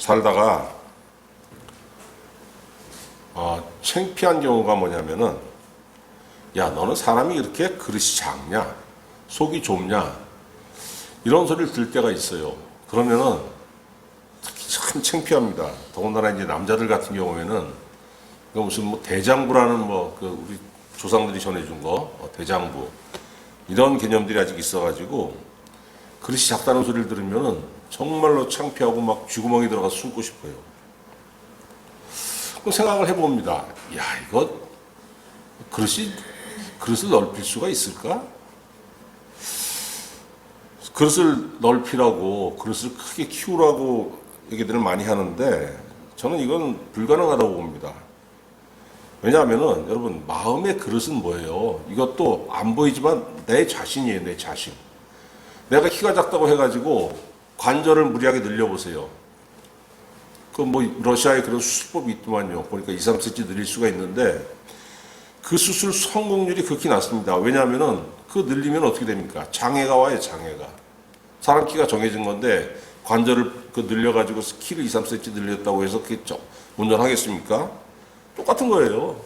살다가 창피한 경우가 뭐냐면은, 야, 너는 사람이 이렇게 그릇이 작냐, 속이 좁냐, 이런 소리를 들을 때가 있어요. 그러면은 특히 참 창피합니다. 더군다나 이제 남자들 같은 경우에는 무슨 뭐 대장부라는 우리 조상들이 전해준 거, 대장부, 이런 개념들이 아직 있어가지고 그릇이 작다는 소리를 들으면은 정말로 창피하고 막 쥐구멍에 들어가서 숨고 싶어요. 그럼 생각을 해봅니다. 야, 이거 그릇을 넓힐 수가 있을까? 그릇을 넓히라고, 그릇을 크게 키우라고 얘기들을 많이 하는데 저는 이건 불가능하다고 봅니다. 왜냐하면은 여러분, 마음의 그릇은 뭐예요? 이것도 안 보이지만 내 자신이에요. 내 자신. 내가 키가 작다고 해가지고 관절을 무리하게 늘려보세요. 러시아에 그런 수술법이 있더만요. 보니까 2, 3cm 늘릴 수가 있는데 그 수술 성공률이 극히 낮습니다. 왜냐하면은 그 늘리면 어떻게 됩니까? 장애가 와요, 장애가. 사람 키가 정해진 건데 관절을 늘려가지고 키를 2, 3cm 늘렸다고 해서 그게 운전하겠습니까? 똑같은 거예요.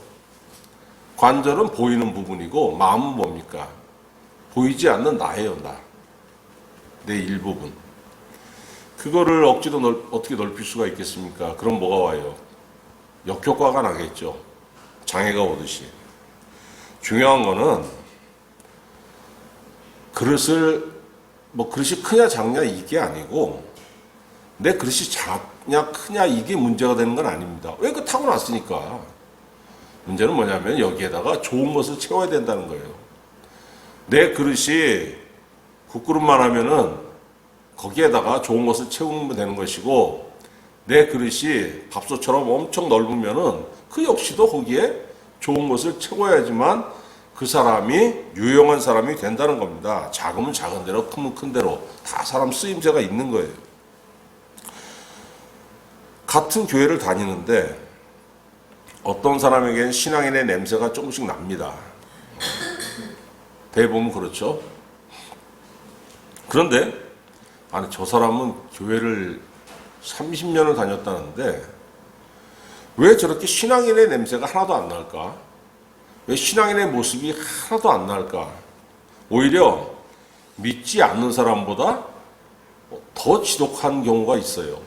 관절은 보이는 부분이고 마음은 뭡니까? 보이지 않는 나예요, 나. 내 일부분. 그거를 억지로 어떻게 넓힐 수가 있겠습니까? 그럼 뭐가 와요? 역효과가 나겠죠. 장애가 오듯이. 중요한 거는 그릇이 크냐 작냐 이게 아니고 내 그릇이 작냐 크냐 이게 문제가 되는 건 아닙니다. 왜? 타고났으니까. 문제는 뭐냐면 여기에다가 좋은 것을 채워야 된다는 거예요. 내 그릇이 국그릇만 하면은 거기에다가 좋은 것을 채우면 되는 것이고, 내 그릇이 밥솥처럼 엄청 넓으면은 그 역시도 거기에 좋은 것을 채워야지만 그 사람이 유용한 사람이 된다는 겁니다. 작으면 작은 대로, 크면 큰 대로 다 사람 쓰임새가 있는 거예요. 같은 교회를 다니는데 어떤 사람에게는 신앙인의 냄새가 조금씩 납니다. 대부분 그렇죠. 그런데 아니, 저 사람은 교회를 30년을 다녔다는데 왜 저렇게 신앙인의 냄새가 하나도 안 날까? 왜 신앙인의 모습이 하나도 안 날까? 오히려 믿지 않는 사람보다 더 지독한 경우가 있어요.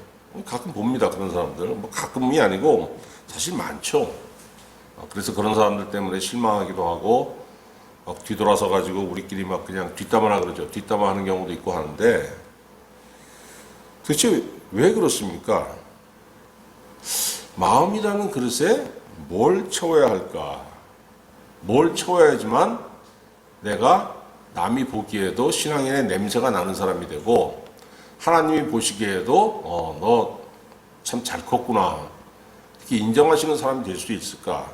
가끔 봅니다, 그런 사람들. 가끔이 아니고 사실 많죠. 그래서 그런 사람들 때문에 실망하기도 하고 뒤돌아서 가지고 우리끼리 막 그냥 뒷담화나 그러죠. 뒷담화 하는 경우도 있고 하는데 도대체 왜 그렇습니까? 마음이라는 그릇에 뭘 채워야 할까? 뭘 채워야지만 내가 남이 보기에도 신앙인의 냄새가 나는 사람이 되고 하나님이 보시기에도 너 참 잘 컸구나 이렇게 인정하시는 사람이 될 수 있을까?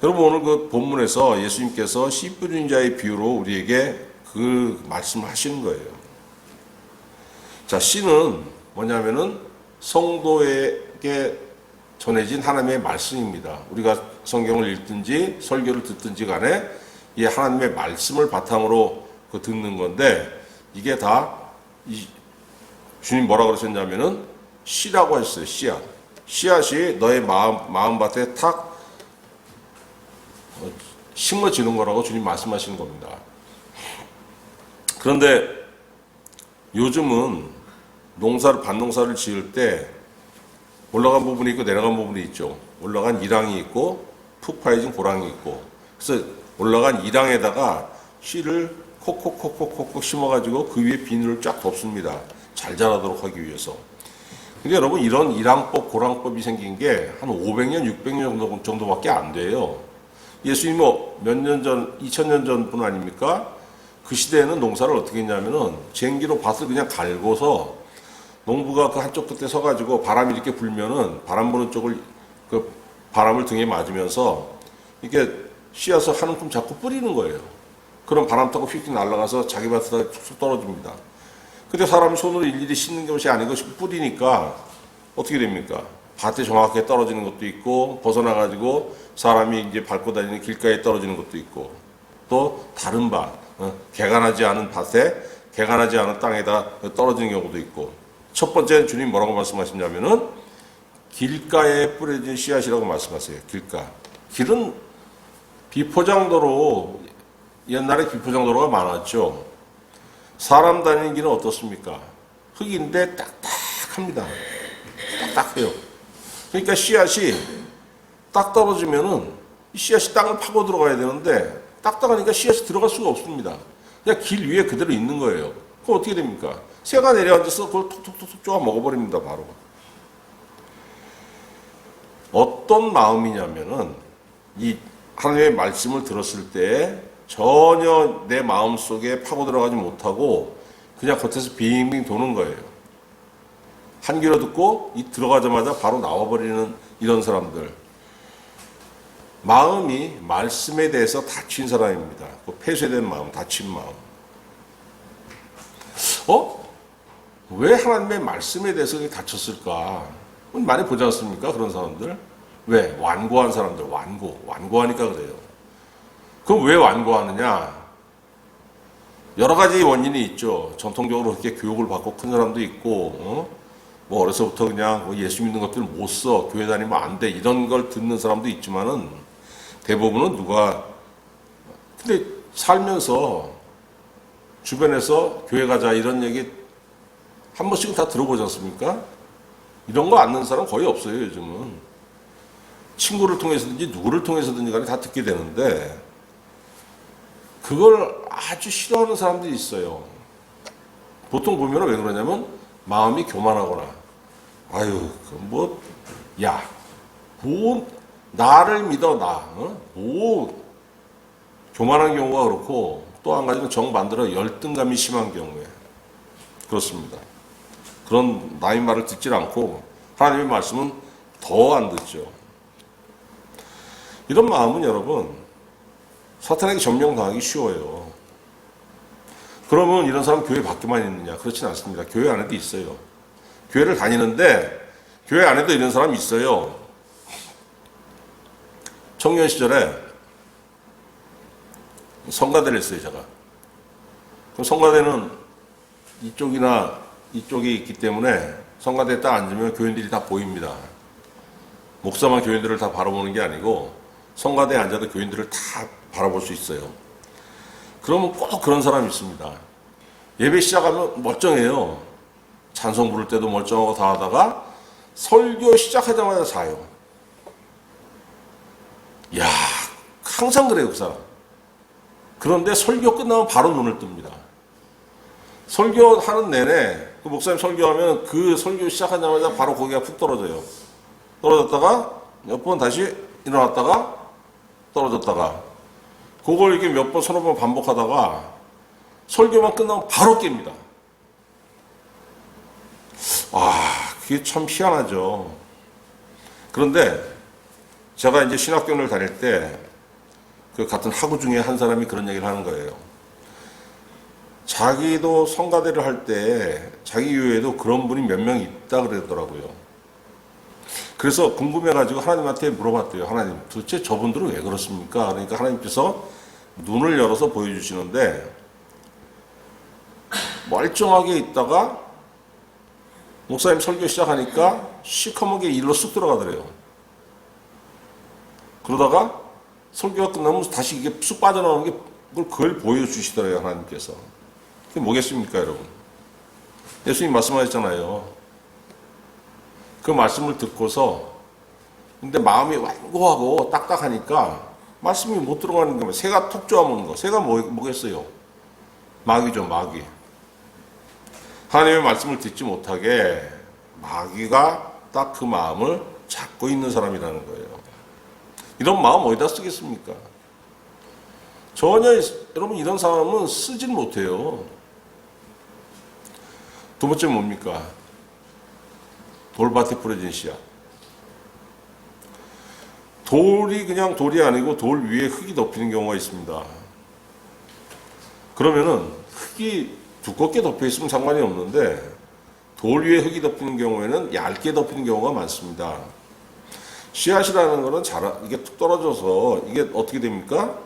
여러분, 오늘 그 본문에서 예수님께서 씨 뿌리는 자의 비유로 우리에게 그 말씀을 하시는 거예요. 자, 씨는 뭐냐면은 성도에게 전해진 하나님의 말씀입니다. 우리가 성경을 읽든지 설교를 듣든지 간에 이 하나님의 말씀을 바탕으로 듣는 건데 이게 다 주님 뭐라 그러셨냐면은 씨라고 하셨어요. 씨앗. 씨앗이 너의 마음밭에 탁 심어지는 거라고 주님 말씀하시는 겁니다. 그런데 요즘은 밭농사를 지을 때 올라간 부분이 있고 내려간 부분이 있죠. 올라간 이랑이 있고 푹 파여진 고랑이 있고, 그래서 올라간 이랑에다가 씨를 콕콕콕콕콕 심어가지고 그 위에 비늘을 쫙 덮습니다. 잘 자라도록 하기 위해서. 근데 여러분, 이런 이랑법, 고랑법이 생긴 게 한 500년, 600년 정도밖에 안 돼요. 예수님이 몇 년 전, 2000년 전분 아닙니까? 그 시대에는 농사를 어떻게 했냐면은 쟁기로 밭을 그냥 갈고서 농부가 그 한쪽 끝에 서가지고 바람이 이렇게 불면은 바람 부는 쪽을 그 바람을 등에 맞으면서 이렇게 씨앗을 한 움큼 잡고 뿌리는 거예요. 그럼 바람 타고 휙휙 날아가서 자기 밭에다 쑥 떨어집니다. 근데 사람이 손으로 일일이 씻는 것이 아니고 뿌리니까 어떻게 됩니까? 밭에 정확하게 떨어지는 것도 있고 벗어나가지고 사람이 이제 밟고 다니는 길가에 떨어지는 것도 있고 또 다른 개간하지 않은 밭에 개간하지 않은 땅에다 떨어지는 경우도 있고 첫 번째는 주님 뭐라고 말씀하시냐면은 길가에 뿌려진 씨앗이라고 말씀하세요. 길가. 길은 비포장도로, 옛날에 비포장도로가 많았죠. 사람 다니는 길은 어떻습니까? 흙인데 딱딱합니다. 딱딱해요. 그러니까 씨앗이 딱 떨어지면은 이 씨앗이 땅을 파고 들어가야 되는데 딱딱하니까 씨앗이 들어갈 수가 없습니다. 그냥 길 위에 그대로 있는 거예요. 그럼 어떻게 됩니까? 새가 내려앉아서 그걸 톡톡톡톡 쪼아 먹어버립니다, 바로. 어떤 마음이냐면은 이 하나님의 말씀을 들었을 때 전혀 내 마음 속에 파고 들어가지 못하고 그냥 겉에서 빙빙 도는 거예요. 한 귀로 듣고 이 들어가자마자 바로 나와버리는 이런 사람들. 마음이 말씀에 대해서 닫힌 사람입니다. 그 폐쇄된 마음, 닫힌 마음. 왜 하나님의 말씀에 대해서 닫혔을까? 많이 보지 않습니까? 그런 사람들. 왜? 완고한 사람들, 완고하니까 그래요. 그럼 왜 완고하느냐? 여러 가지 원인이 있죠. 전통적으로 그렇게 교육을 받고 큰 사람도 있고, 뭐 어려서부터 그냥 예수 믿는 것들 못 써, 교회 다니면 안 돼, 이런 걸 듣는 사람도 있지만은 대부분은 근데 살면서 주변에서 교회 가자 이런 얘기 한 번씩은 다 들어보지 않습니까? 이런 거 아는 사람 거의 없어요, 요즘은. 친구를 통해서든지 누구를 통해서든지 간에 다 듣게 되는데 그걸 아주 싫어하는 사람들이 있어요. 보통 보면 왜 그러냐면 마음이 교만하거나 나를 믿어, 교만한 경우가 그렇고 또 한 가지는 정반대로 열등감이 심한 경우에 그렇습니다. 그런 남의 말을 듣질 않고 하나님의 말씀은 더 안 듣죠. 이런 마음은 여러분 사탄에게 점령당하기 쉬워요. 그러면 이런 사람 교회 밖에만 있느냐? 그렇진 않습니다. 교회 안에도 있어요. 교회를 다니는데 교회 안에도 이런 사람이 있어요. 청년 시절에 성가대를 했어요, 제가. 그럼 성가대는 이쪽이나 이쪽이 있기 때문에 성가대에 딱 앉으면 교인들이 다 보입니다. 목사만 교인들을 다 바라보는 게 아니고 성가대에 앉아도 교인들을 다 바라볼 수 있어요. 그러면 꼭 그런 사람이 있습니다. 예배 시작하면 멀쩡해요. 찬송 부를 때도 멀쩡하고 다 하다가 설교 시작하자마자 자요. 항상 그래요, 그 사람. 그런데 설교 끝나면 바로 눈을 뜹니다. 설교하는 내내 그 목사님 설교하면 그 설교 시작하자마자 바로 고개가 푹 떨어져요. 떨어졌다가 몇 번 다시 일어났다가 떨어졌다가 그걸 이렇게 몇 번 서너 번 반복하다가 설교만 끝나면 바로 깹니다. 그게 참 희한하죠. 그런데 제가 이제 신학교를 다닐 때 그 같은 학우 중에 한 사람이 그런 얘기를 하는 거예요. 자기도 성가대를 할 때 자기 이후에도 그런 분이 몇 명 있다 그러더라고요. 그래서 궁금해가지고 하나님한테 물어봤대요. 하나님, 도대체 저분들은 왜 그렇습니까? 그러니까 하나님께서 눈을 열어서 보여주시는데 멀쩡하게 있다가 목사님 설교 시작하니까 시커멓게 일로 쑥 들어가더래요. 그러다가 설교가 끝나면 다시 이게 쑥 빠져나오는 게 그걸 보여주시더래요, 하나님께서. 그게 뭐겠습니까, 여러분? 예수님 말씀하셨잖아요. 그 말씀을 듣고서 근데 마음이 완고하고 딱딱하니까 말씀이 못 들어가는 거예요. 새가 톡 쪼아먹는 거. 새가 뭐겠어요? 마귀죠, 마귀. 하나님의 말씀을 듣지 못하게 마귀가 딱 그 마음을 잡고 있는 사람이라는 거예요. 이런 마음 어디다 쓰겠습니까? 전혀 여러분 이런 사람은 쓰질 못해요. 두 번째 뭡니까? 돌밭에 뿌려진 씨앗. 돌이 그냥 돌이 아니고 돌 위에 흙이 덮이는 경우가 있습니다. 그러면은 흙이 두껍게 덮여 있으면 상관이 없는데 돌 위에 흙이 덮이는 경우에는 얇게 덮이는 경우가 많습니다. 씨앗이라는 거는 이게 툭 떨어져서 이게 어떻게 됩니까?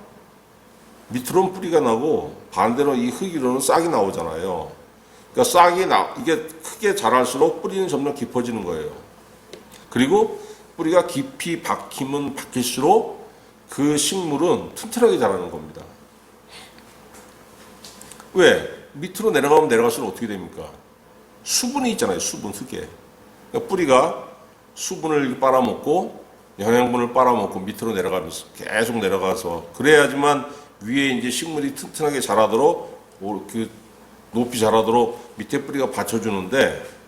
밑으로는 뿌리가 나고 반대로 이 흙 위로는 싹이 나오잖아요. 그러니까 이게 크게 자랄수록 뿌리는 점점 깊어지는 거예요. 그리고 뿌리가 깊이 박히면 박힐수록 그 식물은 튼튼하게 자라는 겁니다. 왜? 밑으로 내려가면 내려갈수록 어떻게 됩니까? 수분이 있잖아요. 수분, 흙에. 그러니까 뿌리가 수분을 빨아먹고 영양분을 빨아먹고 밑으로 내려가면서 계속 내려가서 그래야지만 위에 이제 식물이 튼튼하게 자라도록 그 높이 자라도록 밑에 뿌리가 받쳐주는데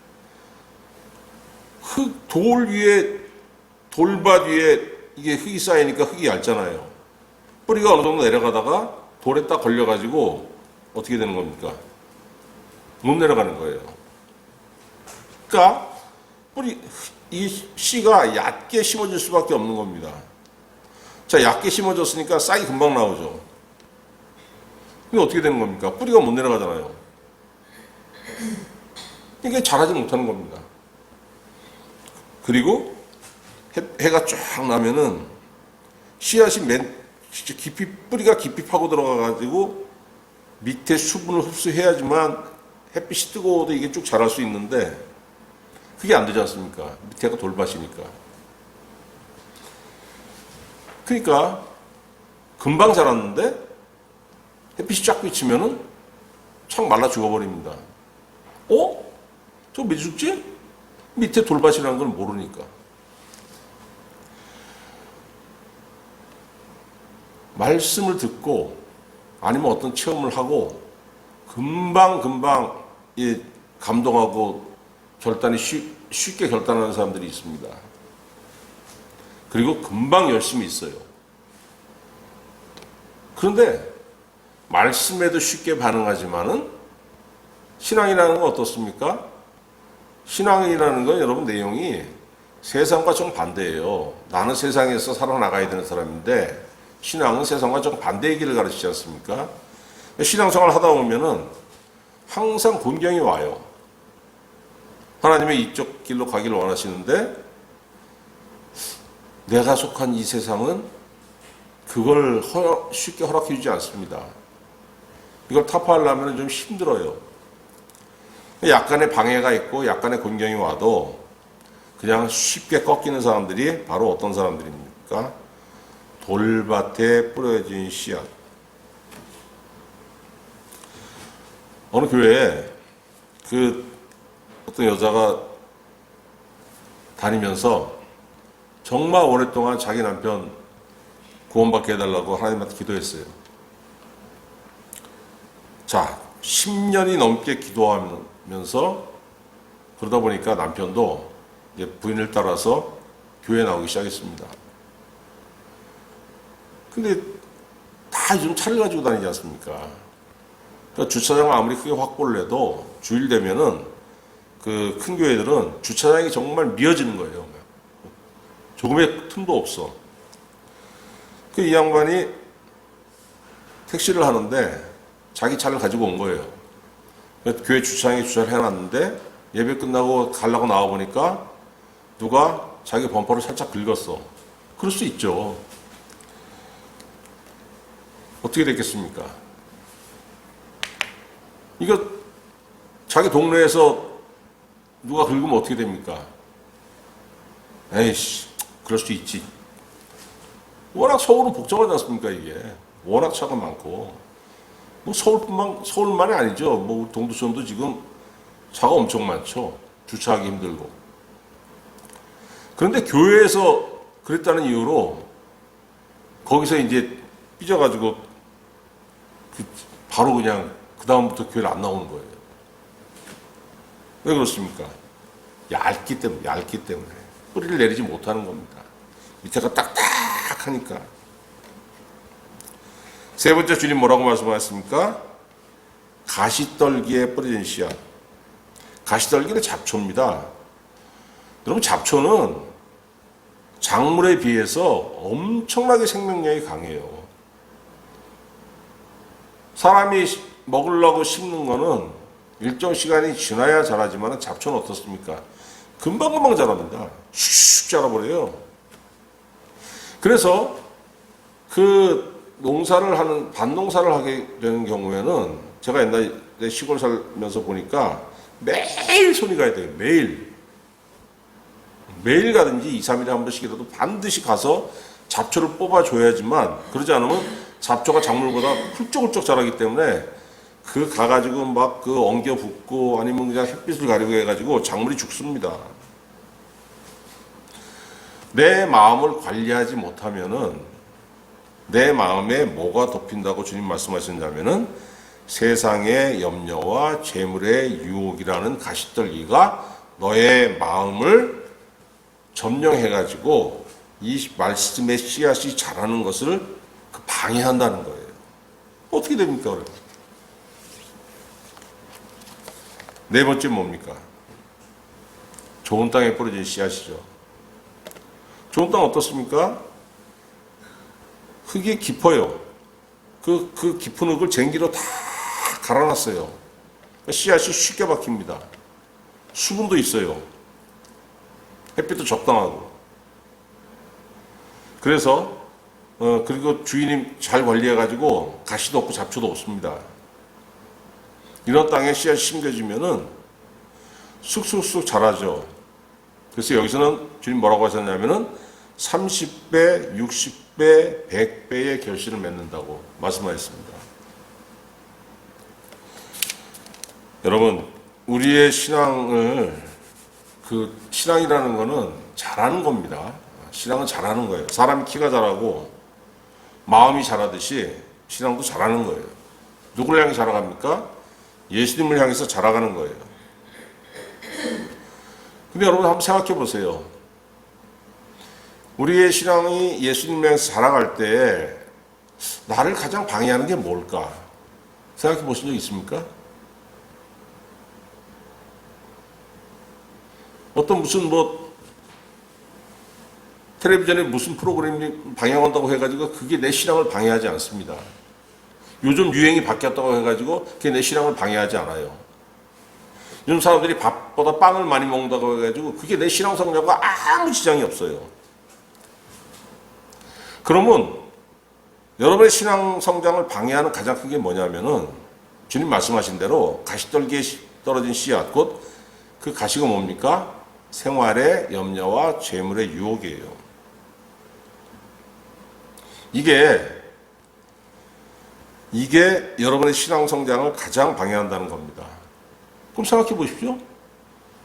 돌 위에 돌밭 위에 이게 흙이 쌓이니까 흙이 얇잖아요. 뿌리가 어느 정도 내려가다가 돌에 딱 걸려가지고 어떻게 되는 겁니까? 못 내려가는 거예요. 그러니까 이 씨가 얕게 심어질 수밖에 없는 겁니다. 자, 얕게 심어졌으니까 싹이 금방 나오죠. 근데 어떻게 되는 겁니까? 뿌리가 못 내려가잖아요. 이게 자라지 못하는 겁니다. 그리고 해가 쫙 나면은 씨앗이 뿌리가 깊이 파고 들어가가지고 밑에 수분을 흡수해야지만 햇빛이 뜨거워도 이게 쭉 자랄 수 있는데 그게 안 되지 않습니까? 밑에가 돌밭이니까. 그러니까 금방 자랐는데 햇빛이 쫙 비치면은 착 말라 죽어버립니다. 저거 왜 죽지? 밑에 돌밭이라는 걸 모르니까. 말씀을 듣고 아니면 어떤 체험을 하고 금방 감동하고 결단이 쉽게 결단하는 사람들이 있습니다. 그리고 금방 열심히 있어요. 그런데 말씀에도 쉽게 반응하지만은 신앙이라는 건 어떻습니까? 신앙이라는 건 여러분 내용이 세상과 정반대예요. 나는 세상에서 살아나가야 되는 사람인데 신앙은 세상과 정반대의 길을 가르치지 않습니까? 신앙생활 하다 보면은 항상 곤경이 와요. 하나님의 이쪽 길로 가기를 원하시는데 내가 속한 이 세상은 그걸 쉽게 허락해 주지 않습니다. 이걸 타파하려면 좀 힘들어요. 약간의 방해가 있고 약간의 곤경이 와도 그냥 쉽게 꺾이는 사람들이 바로 어떤 사람들입니까? 돌밭에 뿌려진 씨앗. 어느 교회에 어떤 여자가 다니면서 정말 오랫동안 자기 남편 구원받게 해달라고 하나님한테 기도했어요. 자, 10년이 넘게 기도하면서 그러다 보니까 남편도 이제 부인을 따라서 교회에 나오기 시작했습니다. 근데 다 요즘 차를 가지고 다니지 않습니까? 그러니까 주차장을 아무리 크게 확보를 해도 주일 되면은 그 큰 교회들은 주차장이 정말 미어지는 거예요. 조금의 틈도 없어. 이 양반이 택시를 하는데 자기 차를 가지고 온 거예요. 교회 주차장에 주차를 해놨는데 예배 끝나고 가려고 나와보니까 누가 자기 범퍼를 살짝 긁었어. 그럴 수 있죠. 어떻게 됐겠습니까? 이거 자기 동네에서 누가 긁으면 어떻게 됩니까? 에이씨, 그럴 수 있지. 워낙 서울은 복잡하지 않습니까, 이게. 워낙 차가 많고. 뭐 서울만이 아니죠. 뭐 동두천도 지금 차가 엄청 많죠. 주차하기 힘들고. 그런데 교회에서 그랬다는 이유로 거기서 이제 삐져가지고 바로 그냥 그 다음부터 교회를 안 나오는 거예요. 왜 그렇습니까? 얇기 때문에. 뿌리를 내리지 못하는 겁니다. 밑에가 딱딱하니까. 세 번째 주님 뭐라고 말씀하셨습니까? 가시떨기에 뿌려진 씨앗. 가시떨기는 잡초입니다. 여러분, 잡초는 작물에 비해서 엄청나게 생명력이 강해요. 사람이 먹으려고 심는 거는 일정 시간이 지나야 자라지만 잡초는 어떻습니까? 금방금방 자랍니다. 슉슉 자라버려요. 그래서 그 밭농사를 하게 되는 경우에는 제가 옛날에 내 시골 살면서 보니까 매일 손이 가야 돼요. 매일 가든지 2, 3일에 한 번씩이라도 반드시 가서 잡초를 뽑아줘야지만, 그러지 않으면 잡초가 작물보다 훌쩍훌쩍 자라기 때문에 그 가가지고 막 그 엉겨 붙고 아니면 그냥 햇빛을 가리고 해가지고 작물이 죽습니다. 내 마음을 관리하지 못하면은 내 마음에 뭐가 덮인다고 주님 말씀하셨냐면은 세상의 염려와 재물의 유혹이라는 가시떨기가 너의 마음을 점령해가지고 이 말씀의 씨앗이 자라는 것을 방해한다는 거예요. 어떻게 됩니까? 그래? 네 번째 뭡니까? 좋은 땅에 뿌려진 씨앗이죠. 좋은 땅 어떻습니까? 흙이 깊어요. 그 깊은 흙을 쟁기로 다 갈아놨어요. 씨앗이 쉽게 박힙니다. 수분도 있어요. 햇빛도 적당하고. 그래서 그리고 주인이 잘 관리해가지고 가시도 없고 잡초도 없습니다. 이런 땅에 씨앗이 심겨지면은 쑥쑥쑥 자라죠. 그래서 여기서는 주님 뭐라고 하셨냐면은 30배, 60배, 100배의 결실을 맺는다고 말씀하셨습니다. 여러분, 우리의 신앙을, 신앙이라는 거는 잘하는 겁니다. 신앙은 잘하는 거예요. 사람이 키가 자라고 마음이 자라듯이 신앙도 잘하는 거예요. 누굴 향해 자라갑니까? 예수님을 향해서 자라가는 거예요. 근데 여러분 한번 생각해 보세요. 우리의 신앙이 예수님을 향해서 자라갈 때 나를 가장 방해하는 게 뭘까? 생각해 보신 적 있습니까? 어떤 무슨 텔레비전에 무슨 프로그램이 방영한다고 해가지고 그게 내 신앙을 방해하지 않습니다. 요즘 유행이 바뀌었다고 해가지고 그게 내 신앙을 방해하지 않아요. 요즘 사람들이 밥보다 빵을 많이 먹는다고 해가지고 그게 내 신앙 성장과 아무 지장이 없어요. 그러면 여러분의 신앙 성장을 방해하는 가장 큰 게 뭐냐면은 주님 말씀하신 대로 가시떨기에 떨어진 씨앗, 곧 그 가시가 뭡니까? 생활의 염려와 재물의 유혹이에요. 이게 여러분의 신앙 성장을 가장 방해한다는 겁니다. 그럼 생각해 보십시오.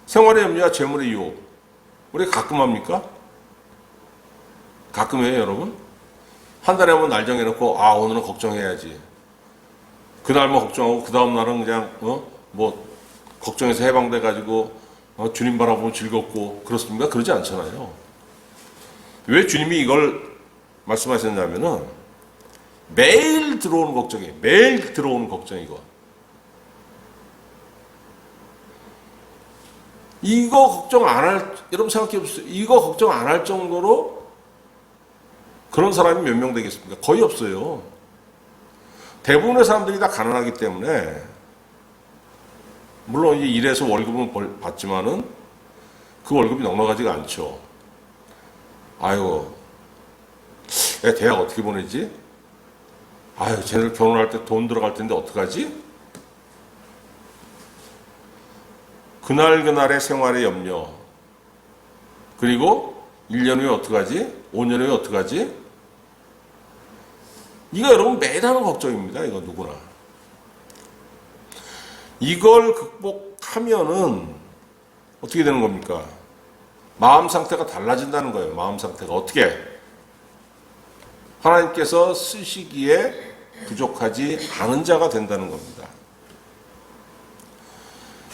생활의 염려와 재물의 유혹. 우리 가끔 합니까? 가끔 해요, 여러분? 한 달에 한 번 날 정해놓고, 오늘은 걱정해야지. 그날만 걱정하고, 그 다음날은 그냥, 걱정해서 해방돼가지고, 주님 바라보면 즐겁고, 그렇습니까? 그러지 않잖아요. 왜 주님이 이걸 말씀하셨냐면은, 매일 들어오는 걱정이에요. 매일 들어오는 걱정이고. 여러분 생각해 보세요. 이거 걱정 안 할 정도로 그런 사람이 몇 명 되겠습니까? 거의 없어요. 대부분의 사람들이 다 가난하기 때문에, 물론 일해서 월급은 받지만은 그 월급이 넉넉하지가 않죠. 아이고, 애 대학 어떻게 보내지? 쟤네들 결혼할 때 돈 들어갈 텐데 어떡하지? 그날그날의 생활의 염려, 그리고 1년 후에 어떡하지? 5년 후에 어떡하지? 이거 여러분 매일 하는 걱정입니다. 이거 누구나. 이걸 극복하면은 어떻게 되는 겁니까? 마음 상태가 달라진다는 거예요. 마음 상태가 어떻게? 하나님께서 쓰시기에 부족하지 않은 자가 된다는 겁니다.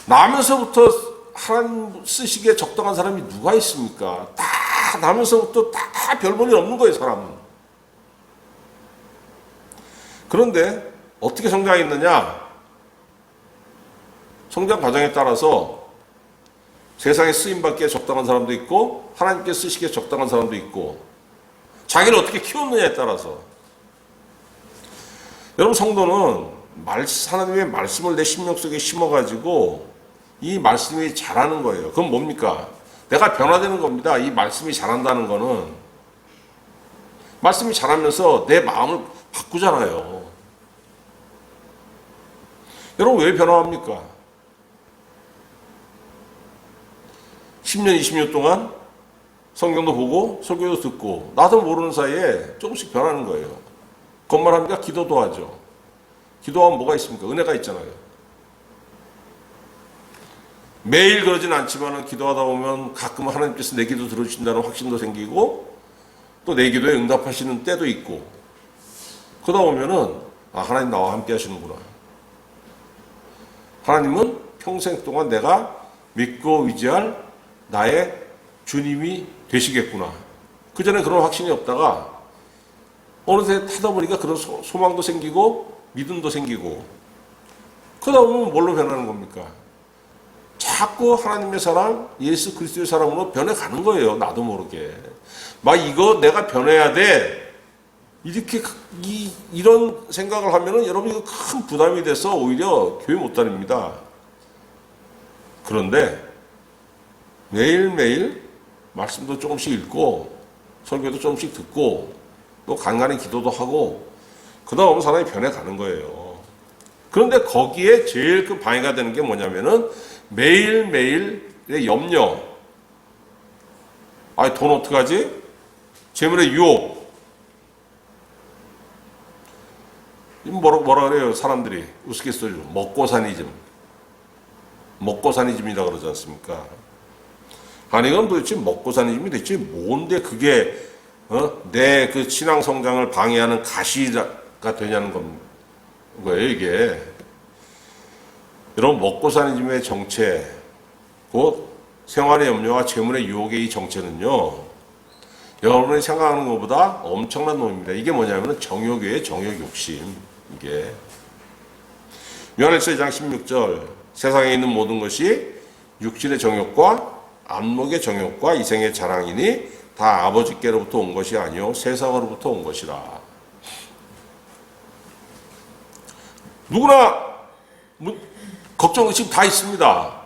나면서부터 하나님 쓰시기에 적당한 사람이 누가 있습니까? 다 나면서부터 다 별 볼일 없는 거예요, 사람은. 그런데 어떻게 성장했느냐? 성장 과정에 따라서 세상에 쓰임받기에 적당한 사람도 있고 하나님께 쓰시기에 적당한 사람도 있고 자기를 어떻게 키웠느냐에 따라서. 여러분, 성도는 하나님의 말씀을 내 심령 속에 심어가지고 이 말씀이 자라는 거예요. 그건 뭡니까? 내가 변화되는 겁니다. 이 말씀이 자란다는 거는. 말씀이 자라면서 내 마음을 바꾸잖아요. 여러분 왜 변화합니까? 10년, 20년 동안 성경도 보고 설교도 듣고 나도 모르는 사이에 조금씩 변하는 거예요. 그것만 기도도 하죠. 기도하면 뭐가 있습니까? 은혜가 있잖아요. 매일 그러진 않지만 기도하다 보면 가끔 하나님께서 내 기도 들어주신다는 확신도 생기고 또 내 기도에 응답하시는 때도 있고 그러다 보면은 하나님 나와 함께 하시는구나. 하나님은 평생 동안 내가 믿고 의지할 나의 주님이 되시겠구나. 그전에 그런 확신이 없다가 어느새 타다 보니까 그런 소망도 생기고 믿음도 생기고 그러다 보면 뭘로 변하는 겁니까? 자꾸 하나님의 사람, 예수 그리스도의 사람으로 변해가는 거예요. 나도 모르게. 이거 내가 변해야 돼. 이렇게 이런 생각을 하면은 여러분 이거 큰 부담이 돼서 오히려 교회 못 다닙니다. 그런데 매일매일 말씀도 조금씩 읽고 설교도 조금씩 듣고 또 간간히 기도도 하고 그러다 보면 사람이 변해가는 거예요. 그런데 거기에 제일 큰 방해가 되는 게 뭐냐면은 매일매일의 염려. 돈 어떡하지? 재물의 유혹. 뭐라 그래요? 사람들이 우스갯소리로 먹고사니즘. 먹고사니즘이라고 그러지 않습니까? 아니 이건 도대체 먹고사니즘이 대체 뭔데 그게 내 그 신앙 성장을 방해하는 가시가 되냐는 거예요 이게. 여러분 먹고사니즘의 정체, 곧 생활의 염려와 재물의 유혹의 이 정체는요, 여러분이 생각하는 것보다 엄청난 놈입니다. 이게 뭐냐면 정욕이에요. 정욕 욕심. 이게 요한일서 2장 16절 세상에 있는 모든 것이 육신의 정욕과 안목의 정욕과 이생의 자랑이니 다 아버지께로부터 온 것이 아니요 세상으로부터 온 것이라. 누구나 걱정, 근심 다 있습니다.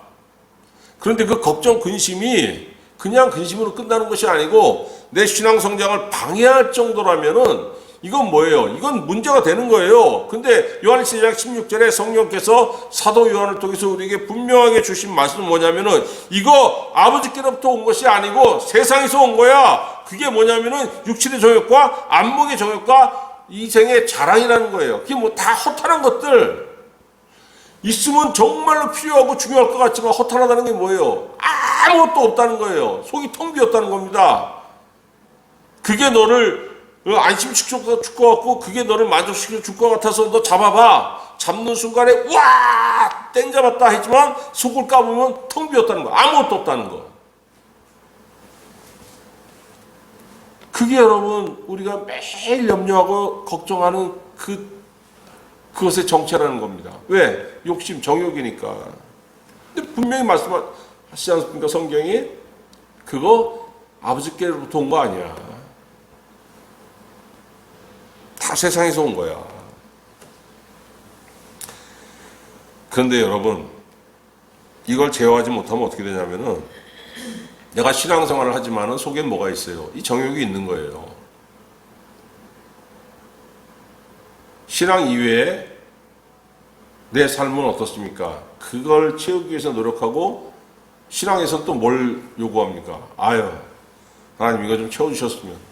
그런데 그 걱정, 근심이 그냥 근심으로 끝나는 것이 아니고 내 신앙 성장을 방해할 정도라면은 이건 뭐예요? 이건 문제가 되는 거예요. 근데 요한일서 2장 16절에 성령께서 사도 요한을 통해서 우리에게 분명하게 주신 말씀은 뭐냐면은 이거 아버지께로부터 온 것이 아니고 세상에서 온 거야. 그게 뭐냐면은 육신의 정욕과 안목의 정욕과 이생의 자랑이라는 거예요. 그게 뭐 다 허탄한 것들. 있으면 정말로 필요하고 중요할 것 같지만 허탄하다는 게 뭐예요? 아무것도 없다는 거예요. 속이 텅 비었다는 겁니다. 그게 너를 안심시켜 줄 것 같고 그게 너를 만족시켜 줄 것 같아서 너 잡아봐. 잡는 순간에 와! 땡 잡았다 했지만 속을 까보면 텅 비었다는 거. 아무것도 없다는 거. 그게 여러분 우리가 매일 염려하고 걱정하는 그것의 정체라는 겁니다. 왜? 욕심, 정욕이니까. 근데 분명히 말씀하시지 않습니까? 성경이 그거 아버지께로부터 온 거 아니야. 다 세상에서 온 거야. 그런데 여러분 이걸 제어하지 못하면 어떻게 되냐면은 내가 신앙생활을 하지만은 속엔 뭐가 있어요? 이 정욕이 있는 거예요. 신앙 이외에 내 삶은 어떻습니까? 그걸 채우기 위해서 노력하고 신앙에서 또 뭘 요구합니까? 하나님 이거 좀 채워주셨으면.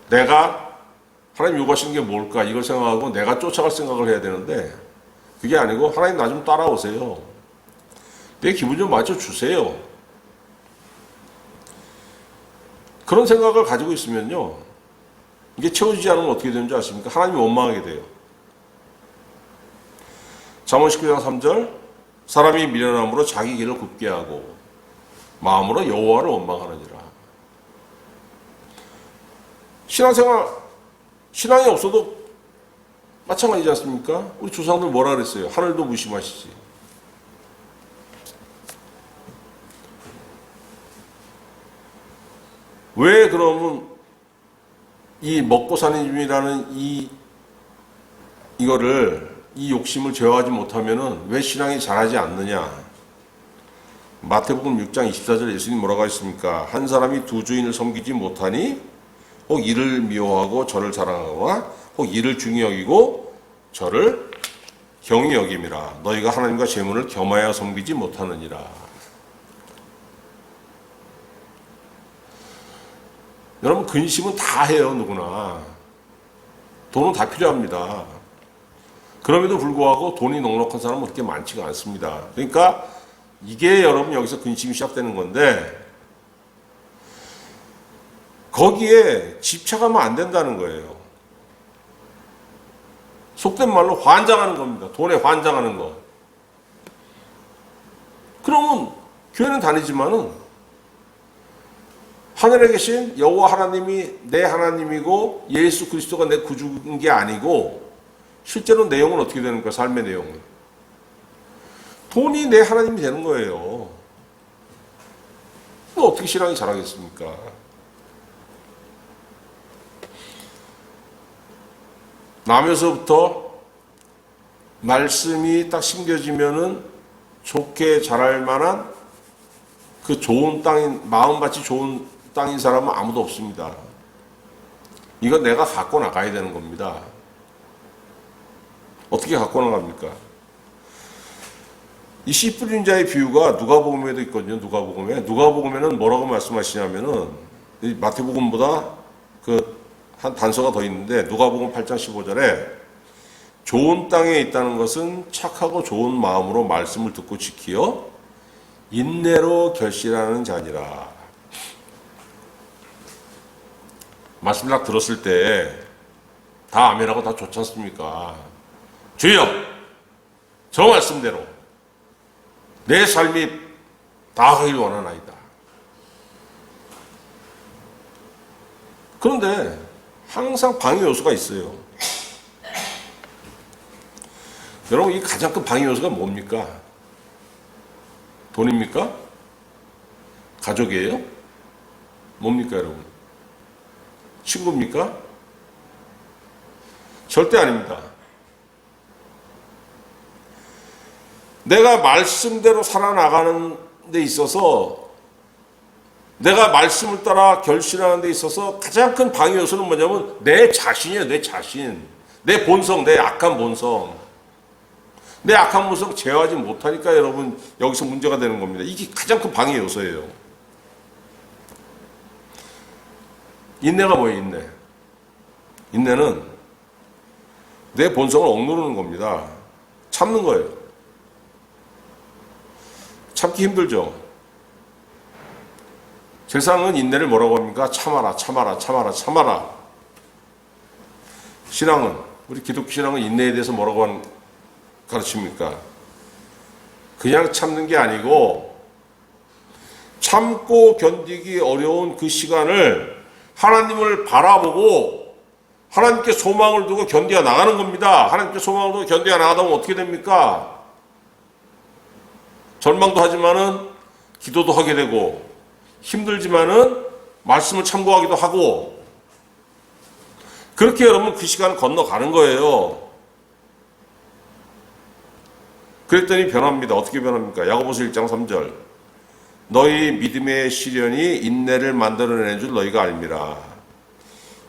내가 하나님 요구하시는 게 뭘까? 이걸 생각하고 내가 쫓아갈 생각을 해야 되는데 그게 아니고 하나님 나 좀 따라오세요. 내 기분 좀 맞춰주세요. 그런 생각을 가지고 있으면요. 이게 채워지지 않으면 어떻게 되는지 아십니까? 하나님이 원망하게 돼요. 잠언 19장 3절 사람이 미련함으로 자기 길을 굽게 하고 마음으로 여호와를 원망하느니라. 신앙생활, 신앙이 없어도 마찬가지지 않습니까? 우리 조상들 뭐라 그랬어요? 하늘도 무심하시지. 왜 그러면 이 먹고 사는 집이라는 이 욕심을 제어하지 못하면은 왜 신앙이 자라지 않느냐? 마태복음 6장 24절에 예수님 뭐라고 하셨습니까? 한 사람이 두 주인을 섬기지 못하니 혹 이를 미워하고 저를 사랑하거나 혹 이를 중히 여기고 저를 경히 여김이라. 너희가 하나님과 재물을 겸하여 섬기지 못하느니라. 여러분, 근심은 다 해요, 누구나. 돈은 다 필요합니다. 그럼에도 불구하고 돈이 넉넉한 사람은 그렇게 많지가 않습니다. 그러니까 이게 여러분 여기서 근심이 시작되는 건데, 거기에 집착하면 안 된다는 거예요. 속된 말로 환장하는 겁니다. 돈에 환장하는 거. 그러면 교회는 다니지만은 하늘에 계신 여호와 하나님이 내 하나님이고 예수 그리스도가 내 구주인 게 아니고, 실제로 내용은 어떻게 되는 거야? 삶의 내용은 돈이 내 하나님이 되는 거예요. 또 어떻게 신앙이 자라겠습니까? 나면서부터 말씀이 딱 심겨지면은 좋게 자랄 만한 그 좋은 땅인, 마음밭이 좋은 땅인 사람은 아무도 없습니다. 이건 내가 갖고 나가야 되는 겁니다. 어떻게 갖고 나갑니까? 이 씨 뿌린 자의 비유가 누가복음에도 있거든요. 누가복음에는 뭐라고 말씀하시냐면은 마태복음보다 한 단서가 더 있는데, 누가복음 8장 15절에 좋은 땅에 있다는 것은 착하고 좋은 마음으로 말씀을 듣고 지키어 인내로 결실하는 자니라. 말씀 딱 들었을 때 다 아멘하고 다 좋지 않습니까? 주여, 저 말씀대로 내 삶이 나아가길 원하나이다. 그런데 항상 방해 요소가 있어요. 여러분, 이 가장 큰 방해 요소가 뭡니까? 돈입니까? 가족이에요? 뭡니까, 여러분? 친구입니까? 절대 아닙니다. 내가 말씀대로 살아나가는 데 있어서, 내가 말씀을 따라 결실하는 데 있어서 가장 큰 방해 요소는 뭐냐면 내 자신이에요. 내 자신. 내 본성, 내 악한 본성. 내 악한 본성 제어하지 못하니까 여러분 여기서 문제가 되는 겁니다. 이게 가장 큰 방해 요소예요. 인내가 뭐예요? 인내. 인내는 내 본성을 억누르는 겁니다. 참는 거예요. 참기 힘들죠. 세상은 인내를 뭐라고 합니까? 참아라, 참아라, 참아라, 참아라. 신앙은, 우리 기독교 신앙은 인내에 대해서 뭐라고 가르칩니까? 그냥 참는 게 아니고, 참고 견디기 어려운 그 시간을 하나님을 바라보고 하나님께 소망을 두고 견뎌 나가는 겁니다. 하나님께 소망을 두고 견뎌 나가다 보면 어떻게 됩니까? 절망도 하지만은 기도도 하게 되고, 힘들지만은 말씀을 참고하기도 하고, 그렇게 여러분 그 시간을 건너가는 거예요. 그랬더니 변합니다. 어떻게 변합니까? 야고보서 1장 3절. 너희 믿음의 시련이 인내를 만들어내는 줄 너희가 알미라.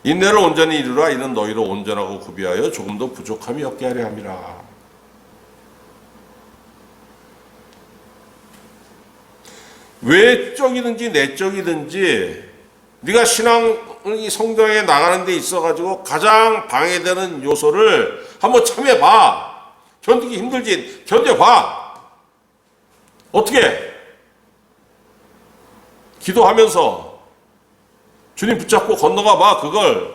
인내를 온전히 이루라. 이는 너희로 온전하고 구비하여 조금도 부족함이 없게 하려 함이라. 외적이든지 내적이든지 네가 신앙이 성장해 나가는 데 있어가지고 가장 방해되는 요소를 한번 참여해봐. 견디기 힘들지? 견뎌봐. 어떻게? 기도하면서 주님 붙잡고 건너가봐. 그걸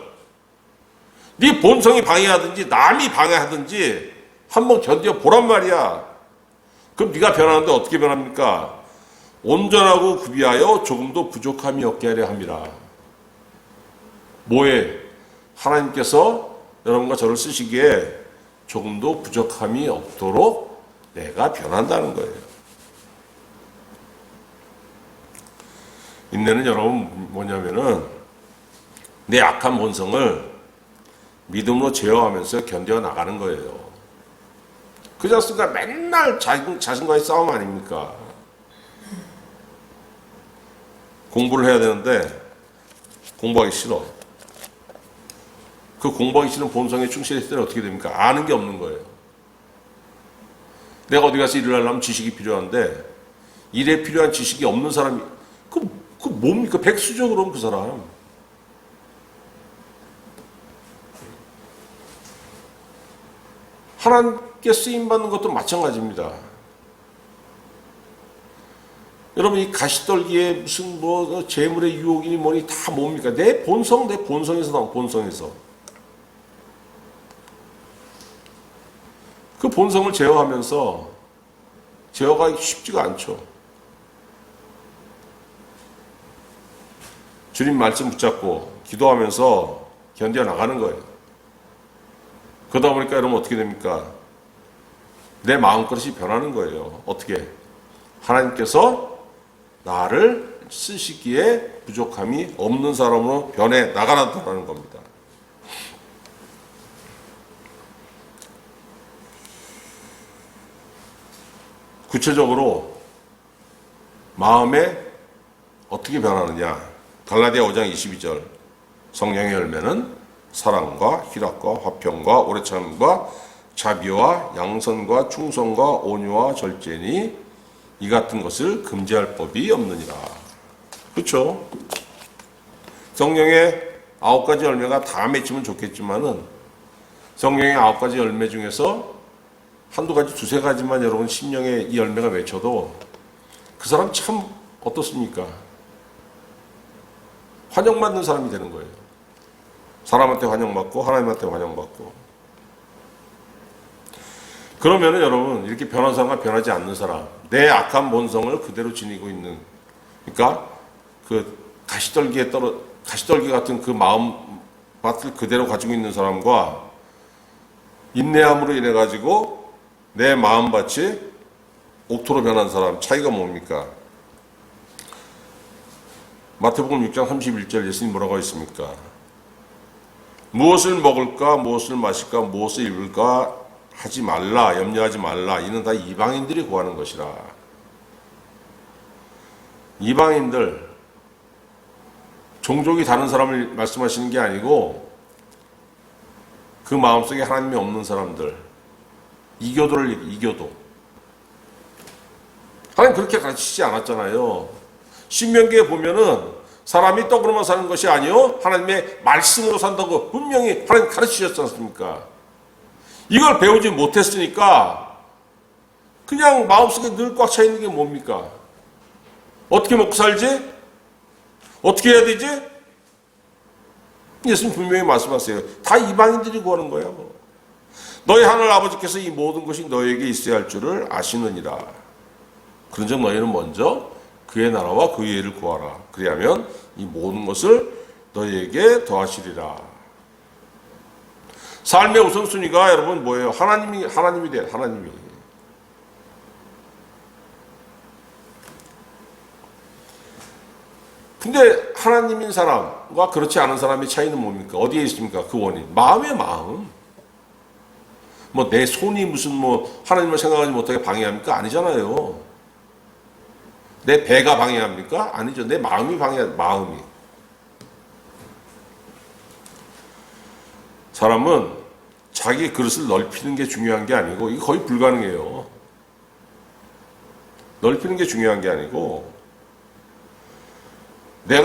네 본성이 방해하든지 남이 방해하든지 한번 견뎌보란 말이야. 그럼 네가 변하는데 어떻게 변합니까? 온전하고 구비하여 조금도 부족함이 없게 하려 함이라. 뭐에? 하나님께서 여러분과 저를 쓰시기에 조금도 부족함이 없도록 내가 변한다는 거예요. 인내는 여러분 뭐냐면은 내 악한 본성을 믿음으로 제어하면서 견뎌 나가는 거예요. 그렇지 않습니까? 맨날 자신과의 싸움 아닙니까? 공부를 해야 되는데 공부하기 싫어. 그 공부하기 싫은 본성에 충실했을 때는 어떻게 됩니까? 아는 게 없는 거예요. 내가 어디 가서 일을 하려면 지식이 필요한데 일에 필요한 지식이 없는 사람이 그 뭡니까? 백수죠 그럼 그 사람. 하나님께 쓰임받는 것도 마찬가지입니다. 여러분 이 가시떨기에 무슨 뭐 재물의 유혹이니 뭐니 다 뭡니까? 내 본성에서 나온 본성에서. 그 본성을 제어하면서 제어가기 쉽지가 않죠. 주님 말씀 붙잡고 기도하면서 견뎌나가는 거예요. 그러다 보니까 여러분 어떻게 됩니까? 내 마음그릇이 변하는 거예요. 어떻게? 하나님께서 나를 쓰시기에 부족함이 없는 사람으로 변해 나가라는 겁니다. 구체적으로 마음에 어떻게 변하느냐? 갈라디아 5장 22절 성령의 열매는 사랑과 희락과 화평과 오래 참음과 자비와 양선과 충성과 온유와 절제니 이 같은 것을 금지할 법이 없느니라. 그렇죠? 성령의 9가지 열매가 다 맺히면 좋겠지만은 성령의 9가지 열매 중에서 한두 가지, 두세 가지만 여러분 심령의 이 열매가 맺혀도 그 사람 참 어떻습니까? 환영받는 사람이 되는 거예요. 사람한테 환영받고 하나님한테 환영받고. 그러면은 여러분 이렇게 변한 사람과 변하지 않는 사람, 내 악한 본성을 그대로 지니고 있는, 그러니까 그 가시떨기 같은 그 마음밭을 그대로 가지고 있는 사람과 인내함으로 인해 가지고 내 마음밭이 옥토로 변한 사람 차이가 뭡니까? 마태복음 6장 31절 예수님 뭐라고 했습니까? 무엇을 먹을까, 무엇을 마실까, 무엇을 입을까 하지 말라, 염려하지 말라. 이는 다 이방인들이 구하는 것이라. 이방인들, 종족이 다른 사람을 말씀하시는 게 아니고 그 마음속에 하나님이 없는 사람들, 이교도. 하나님 그렇게 가르치지 않았잖아요. 신명기에 보면은 사람이 떡으로만 사는 것이 아니요 하나님의 말씀으로 산다고 분명히 하나님 가르치셨지 않습니까? 이걸 배우지 못했으니까 그냥 마음속에 늘 꽉 차 있는 게 뭡니까? 어떻게 먹고 살지? 어떻게 해야 되지? 예수님 분명히 말씀하세요. 다 이방인들이 구하는 거예요. 너희 하늘 아버지께서 이 모든 것이 너희에게 있어야 할 줄을 아시느니라. 그런즉 너희는 먼저 그의 나라와 그의 의를 구하라. 그리하면 이 모든 것을 너희에게 더하시리라. 삶의 우선순위가 여러분 뭐예요? 하나님이 돼요. 하나님이. 근데 하나님인 사람과 그렇지 않은 사람의 차이는 뭡니까? 어디에 있습니까? 그 원인. 마음의 마음. 뭐 내 손이 무슨 뭐 하나님을 생각하지 못하게 방해합니까? 아니잖아요. 내 배가 방해합니까? 아니죠. 내 마음이 방해합니다. 마음이. 사람은 자기 그릇을 넓히는 게 중요한 게 아니고 이거 거의 불가능해요. 넓히는 게 중요한 게 아니고 내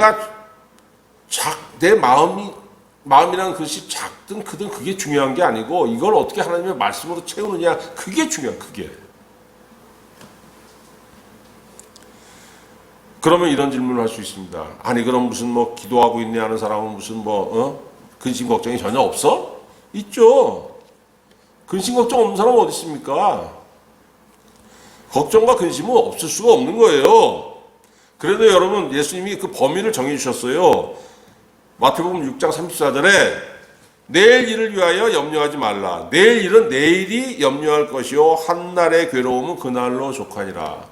마음이라는 그릇이 작든 크든 그게 중요한 게 아니고 이걸 어떻게 하나님의 말씀으로 채우느냐 그게 중요한 그게. 그러면 이런 질문을 할 수 있습니다. 아니 그럼 무슨 뭐 기도하고 있네 하는 사람은 무슨 근심 걱정이 전혀 없어? 있죠. 근심 걱정 없는 사람은 어디 있습니까? 걱정과 근심은 없을 수가 없는 거예요. 그래도 여러분 예수님이 그 범위를 정해 주셨어요. 마태복음 6장 34절에 내일 일을 위하여 염려하지 말라. 내일 일은 내일이 염려할 것이요 한날의 괴로움은 그날로 족하니라.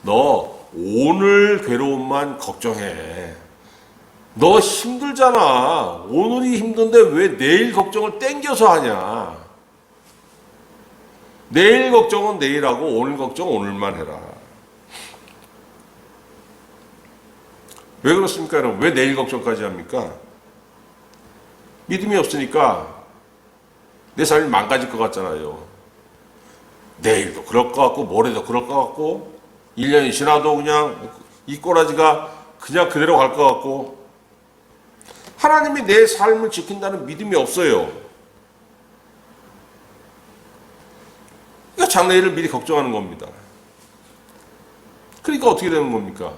너 오늘 괴로움만 걱정해. 너 힘들잖아. 오늘이 힘든데 왜 내일 걱정을 땡겨서 하냐. 내일 걱정은 내일하고 오늘 걱정 오늘만 해라. 왜 그렇습니까 여러분? 왜 내일 걱정까지 합니까? 믿음이 없으니까 내 삶이 망가질 것 같잖아요. 내일도 그럴 것 같고 모레도 그럴 것 같고 1년이 지나도 그냥 이 꼬라지가 그냥 그대로 갈 것 같고 하나님이 내 삶을 지킨다는 믿음이 없어요. 그러니까 장래일을 미리 걱정하는 겁니다. 그러니까 어떻게 되는 겁니까?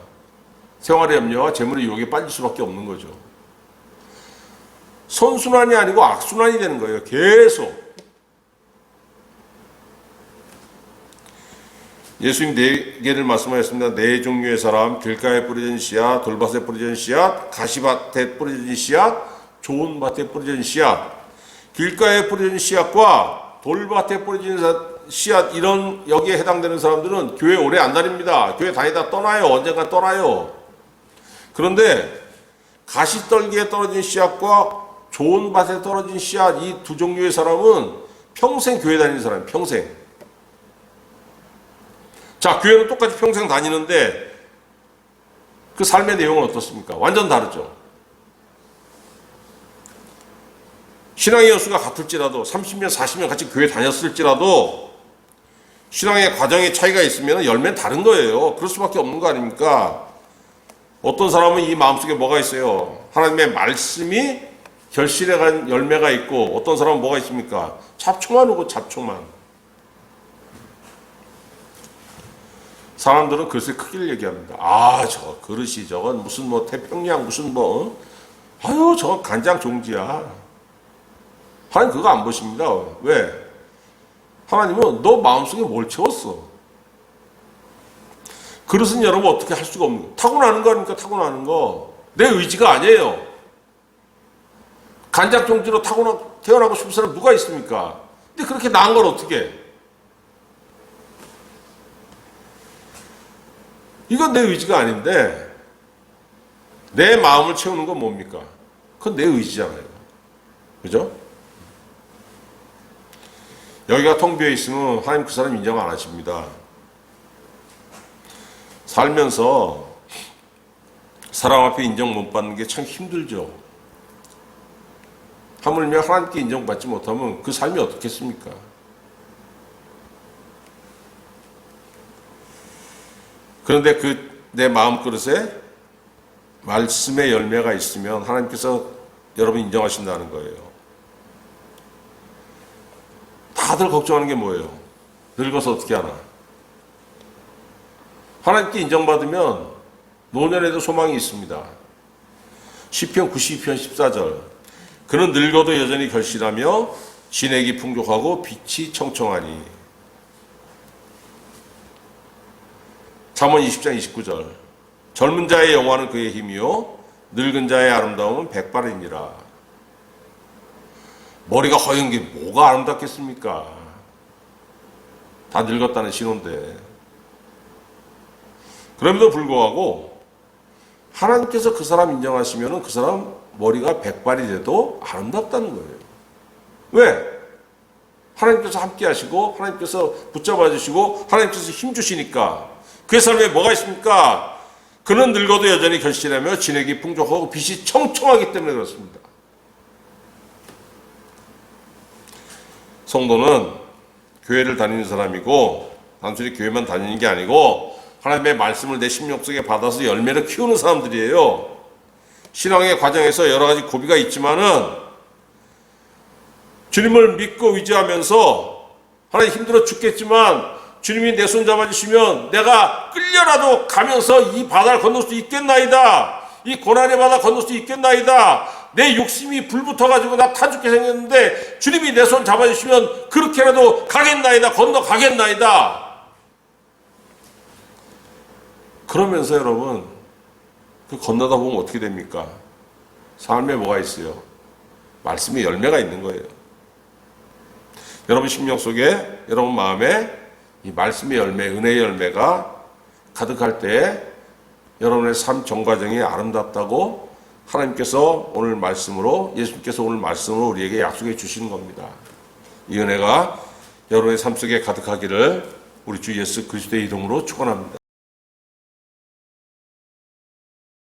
생활의 염려와 재물의 유혹에 빠질 수밖에 없는 거죠. 선순환이 아니고 악순환이 되는 거예요. 계속. 예수님 네 개를 말씀하셨습니다. 네 종류의 사람, 길가에 뿌려진 씨앗, 돌밭에 뿌려진 씨앗, 가시밭에 뿌려진 씨앗, 좋은 밭에 뿌려진 씨앗. 길가에 뿌려진 씨앗과 돌밭에 뿌려진 씨앗, 이런 여기에 해당되는 사람들은 교회 오래 안 다닙니다. 교회 다니다 떠나요. 언젠가 떠나요. 그런데 가시떨기에 떨어진 씨앗과 좋은 밭에 떨어진 씨앗, 이 두 종류의 사람은 평생 교회 다니는 사람이에요. 평생. 자, 교회는 똑같이 평생 다니는데 그 삶의 내용은 어떻습니까? 완전 다르죠. 신앙의 연수가 같을지라도 30년, 40년 같이 교회 다녔을지라도 신앙의 과정에 차이가 있으면 열매는 다른 거예요. 그럴 수밖에 없는 거 아닙니까? 어떤 사람은 이 마음속에 뭐가 있어요? 하나님의 말씀이 결실에 간 열매가 있고, 어떤 사람은 뭐가 있습니까? 잡초만 오고 잡초만. 사람들은 글쎄 크기를 얘기합니다. 아, 저 그릇이 저건 무슨 뭐 태평양 무슨 뭐 아유 저건 간장 종지야. 하나님 그거 안 보십니다. 왜? 하나님은 너 마음속에 뭘 채웠어? 그릇은 여러분 어떻게 할 수가 없는 거. 타고나는 거 아닙니까? 타고나는 거. 내 의지가 아니에요. 간장 종지로 태어나고 싶은 사람 누가 있습니까? 근데 그렇게 나은 걸 어떻게 해? 이건 내 의지가 아닌데 내 마음을 채우는 건 뭡니까? 그건 내 의지잖아요. 그죠? 여기가 텅 비어 있으면 하나님 그 사람 인정 안 하십니다. 살면서 사람 앞에 인정 못 받는 게 참 힘들죠. 하물며 하나님께 인정받지 못하면 그 삶이 어떻겠습니까? 그런데 그 내 마음 그릇에 말씀의 열매가 있으면 하나님께서 여러분 인정하신다는 거예요. 다들 걱정하는 게 뭐예요? 늙어서 어떻게 하나? 하나님께 인정받으면 노년에도 소망이 있습니다. 시편 92편 14절. 그는 늙어도 여전히 결실하며 진액이 풍족하고 빛이 청청하니. 잠언 20장 29절. 젊은 자의 영화는 그의 힘이요 늙은 자의 아름다움은 백발이니라. 머리가 허연 게 뭐가 아름답겠습니까? 다 늙었다는 신호인데. 그럼에도 불구하고 하나님께서 그 사람 인정하시면 그 사람 머리가 백발이 돼도 아름답다는 거예요. 왜? 하나님께서 함께 하시고 하나님께서 붙잡아 주시고 하나님께서 힘 주시니까. 그의 삶에 뭐가 있습니까? 그는 늙어도 여전히 결실하며 진액이 풍족하고 빛이 청청하기 때문에 그렇습니다. 성도는 교회를 다니는 사람이고 단순히 교회만 다니는 게 아니고 하나님의 말씀을 내 심령 속에 받아서 열매를 키우는 사람들이에요. 신앙의 과정에서 여러 가지 고비가 있지만은 주님을 믿고 의지하면서 하나님 힘들어 죽겠지만 주님이 내 손 잡아주시면 내가 끌려라도 가면서 이 바다를 건널 수 있겠나이다. 이 고난의 바다 건널 수 있겠나이다. 내 욕심이 불붙어가지고 나 타 죽게 생겼는데 주님이 내 손 잡아주시면 그렇게라도 가겠나이다. 건너가겠나이다. 그러면서 여러분 그 건너다 보면 어떻게 됩니까? 삶에 뭐가 있어요? 말씀의 열매가 있는 거예요. 여러분 심령 속에 여러분 마음에 이 말씀의 열매, 은혜의 열매가 가득할 때 여러분의 삶 정과정이 아름답다고 하나님께서 오늘 말씀으로, 예수님께서 오늘 말씀으로 우리에게 약속해 주시는 겁니다. 이 은혜가 여러분의 삶 속에 가득하기를 우리 주 예수 그리스도의 이름으로 축원합니다.